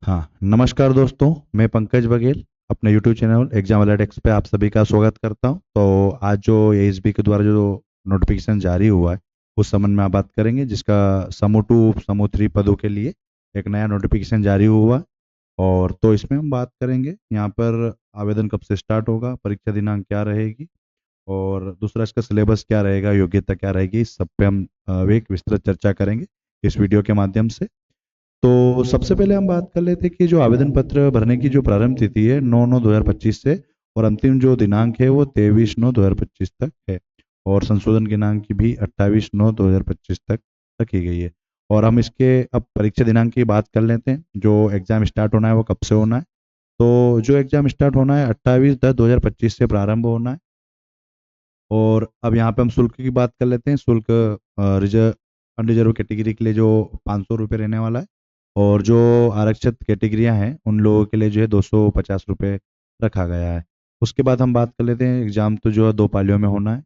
हाँ, नमस्कार दोस्तों। मैं पंकज बघेल अपने YouTube channel exam alert x पे आप सभी का स्वागत करता हूं। तो आज जो एएसबी के द्वारा जो नोटिफिकेशन जारी हुआ है उस संबंध में आप बात करेंगे, जिसका समूह 2 समूह 3 पदों के लिए एक नया नोटिफिकेशन जारी हुआ है। और तो इसमें हम बात करेंगे यहाँ पर आवेदन कब से स्टार्ट होगा, परीक्षा दिनांक क्या रहेगी, और दूसरा इसका सिलेबस क्या रहेगा, योग्यता क्या रहेगी, इस सब पे हम एक विस्तृत चर्चा करेंगे इस वीडियो के माध्यम से। तो सबसे पहले हम बात कर लेते हैं कि जो आवेदन पत्र भरने की जो प्रारंभ तिथि है 9/9/2025 से, और अंतिम जो दिनांक है वो 23/9/2025 तक है। और संशोधन दिनांक की भी 28/9/2025 तक रखी गई है। और हम इसके अब परीक्षा दिनांक की बात कर लेते हैं। जो एग्जाम स्टार्ट होना है वो कब से होना है। तो जो एग्जाम स्टार्ट होना है 28/10/2025 से प्रारंभ होना है। और अब यहाँ पे हम शुल्क की बात कर लेते हैं। शुल्क रिजर्व अनरिजर्व कैटेगरी के लिए जो 500 रुपये रहने वाला है, और जो आरक्षित कैटेगरियां हैं उन लोगों के लिए जो है 250 रुपये रखा गया है। उसके बाद हम बात कर लेते हैं, एग्जाम तो जो है 2 पालियों में होना है,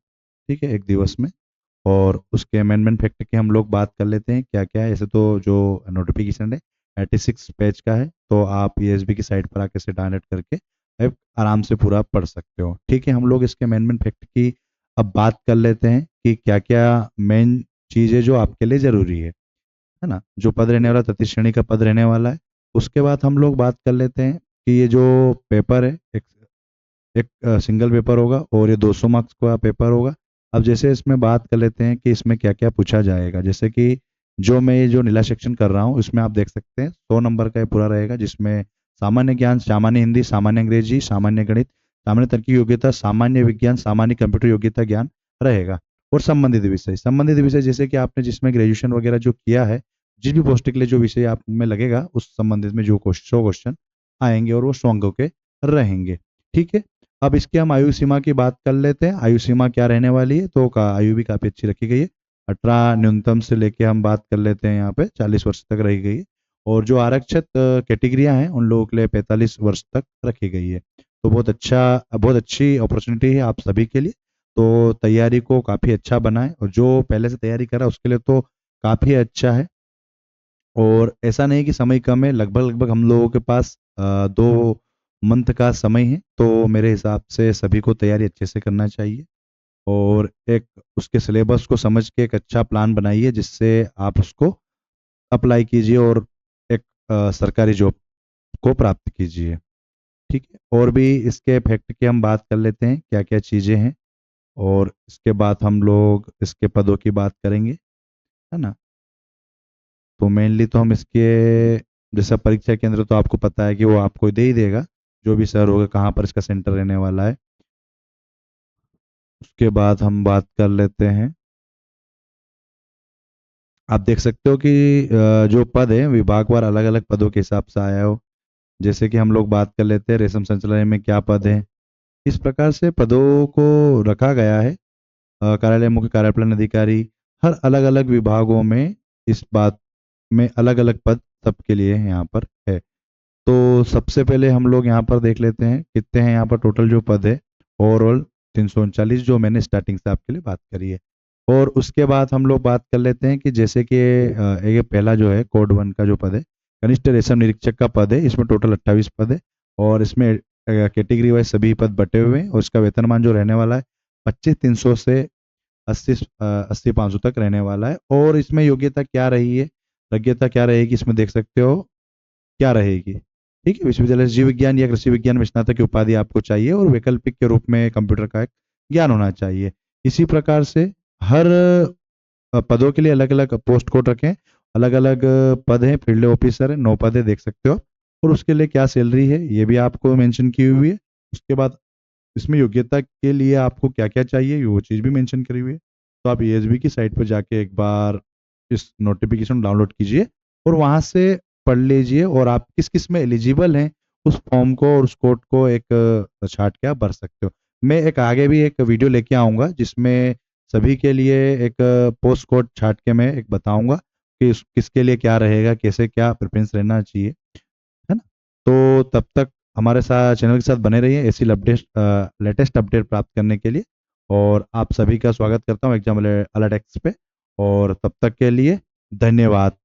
ठीक है, एक दिवस में। और उसके अमेंडमेंट फैक्ट की हम लोग बात कर लेते हैं क्या क्या है। ऐसे तो जो नोटिफिकेशन है 86 पेज का है, तो आप ईएसबी की साइट पर आके इसे डाउनलोड करके आप आराम से पूरा पढ़ सकते हो। ठीक है, हम लोग इसके अमेंडमेंट फैक्ट की अब बात कर लेते हैं कि क्या क्या मेन चीज़ है जो आपके लिए ज़रूरी है ना। जो पद रहने वाला तृतीय श्रेणी का पद रहने वाला है। उसके बाद हम लोग बात कर लेते हैं कि ये जो पेपर है एक एक सिंगल पेपर होगा और ये 200 मार्क्स का पेपर होगा। अब जैसे इसमें बात कर लेते हैं कि इसमें क्या क्या पूछा जाएगा। जैसे कि जो मैं ये जो नीला सेक्शन कर रहा हूँ इसमें आप देख सकते हैं 100 नंबर का ये पूरा रहेगा, जिसमें सामान्य ज्ञान, सामान्य हिंदी, सामान्य अंग्रेजी, सामान्य गणित, सामान्य तर्क योग्यता, सामान्य विज्ञान, सामान्य कंप्यूटर योग्यता ज्ञान रहेगा। और संबंधित विषय जैसे कि आपने जिसमें ग्रेजुएशन वगैरह जो किया है, जिस भी पोस्ट के लिए जो विषय आप में लगेगा उस संबंधित में जो क्वेश्चन आएंगे और वो 100 अंकों के रहेंगे। ठीक है। अब इसकी हम आयु सीमा की बात कर लेते हैं। आयु सीमा क्या रहने वाली है, तो का आयु भी काफ़ी अच्छी रखी गई है। 18 न्यूनतम से लेके हम बात कर लेते हैं यहाँ पे 40 वर्ष तक रही गई है। और जो आरक्षित कैटेगरियां हैं उन लोगों के लिए 45 वर्ष तक रखी गई है। तो बहुत अच्छी अपॉर्चुनिटी है आप सभी के लिए। तो तैयारी को काफ़ी अच्छा बनाएं, और जो पहले से तैयारी करा उसके लिए तो काफ़ी अच्छा है। और ऐसा नहीं कि समय कम है, लगभग लगभग हम लोगों के पास 2 मंथ का समय है। तो मेरे हिसाब से सभी को तैयारी अच्छे से करना चाहिए। और एक उसके सिलेबस को समझ के एक अच्छा प्लान बनाइए, जिससे आप उसको अप्लाई कीजिए और एक सरकारी जॉब को प्राप्त कीजिए। ठीक है। और भी इसके फैक्ट की हम बात कर लेते हैं क्या क्या चीज़ें हैं, और इसके बाद हम लोग इसके पदों की बात करेंगे, है ना। तो मेनली तो हम इसके जैसा परीक्षा केंद्र तो आपको पता है कि वो आपको दे ही देगा, जो भी शहर होगा कहाँ पर इसका सेंटर रहने वाला है। उसके बाद हम बात कर लेते हैं। आप देख सकते हो कि जो पद है विभागवार अलग अलग पदों के हिसाब से आया हो। जैसे कि हम लोग बात कर लेते हैं रेशम संचालय में क्या पद है। इस प्रकार से पदों को रखा गया है। कार्यालय मुख्य कार्यपालन अधिकारी, हर अलग अलग विभागों में इस बात में अलग अलग पद सबके लिए यहाँ पर है। तो सबसे पहले हम लोग यहाँ पर देख लेते हैं कितने हैं यहाँ पर टोटल जो पद है। ओवरऑल 339, जो मैंने स्टार्टिंग से आपके लिए बात करी है। और उसके बाद हम लोग बात कर लेते हैं कि जैसे कि ये पहला जो है कोड 1 का जो पद है कनिष्ठ रेशम निरीक्षक का पद है। इसमें टोटल 28 पद है, और इसमें कैटेगरी वाइज सभी पद बटे हुए हैं। और इसका वेतनमान जो रहने वाला है 25,300 से 80,500 तक रहने वाला है। और इसमें योग्यता क्या रहेगी इसमें देख सकते हो क्या रहेगी। ठीक है, विश्वविद्यालय से जीव विज्ञान या कृषि विज्ञान में स्नातक की उपाधि आपको चाहिए, और वैकल्पिक के रूप में कंप्यूटर का एक ज्ञान होना चाहिए। इसी प्रकार से हर पदों के लिए अलग अलग पोस्ट कोड रखें। अलग अलग पद हैं, फील्ड ऑफिसर है 9 पद है, देख सकते हो। और उसके लिए क्या सैलरी है ये भी आपको मेंशन की हुई है। उसके बाद इसमें योग्यता के लिए आपको क्या क्या चाहिए वो चीज़ भी मेंशन करी हुई है। तो आप ईएसबी की साइट पर जाके एक बार इस नोटिफिकेशन डाउनलोड कीजिए और वहां से पढ़ लीजिए, और आप किस किस में एलिजिबल हैं उस फॉर्म को और उस कोड को एक छाट के आप भर सकते हो। मैं एक आगे भी एक वीडियो लेके आऊंगा जिसमें सभी के लिए एक पोस्ट कोड छाट के मैं एक बताऊंगा कि किसके लिए क्या रहेगा, कैसे क्या प्रेफरेंस रहना चाहिए, है ना। तो तब तक हमारे साथ चैनल के साथ बने रहिए ऐसी लेटेस्ट अपडेट प्राप्त करने के लिए। और आप सभी का स्वागत करता हूँ एग्जाम अलर्ट एक्स पे। और तब तक के लिए धन्यवाद।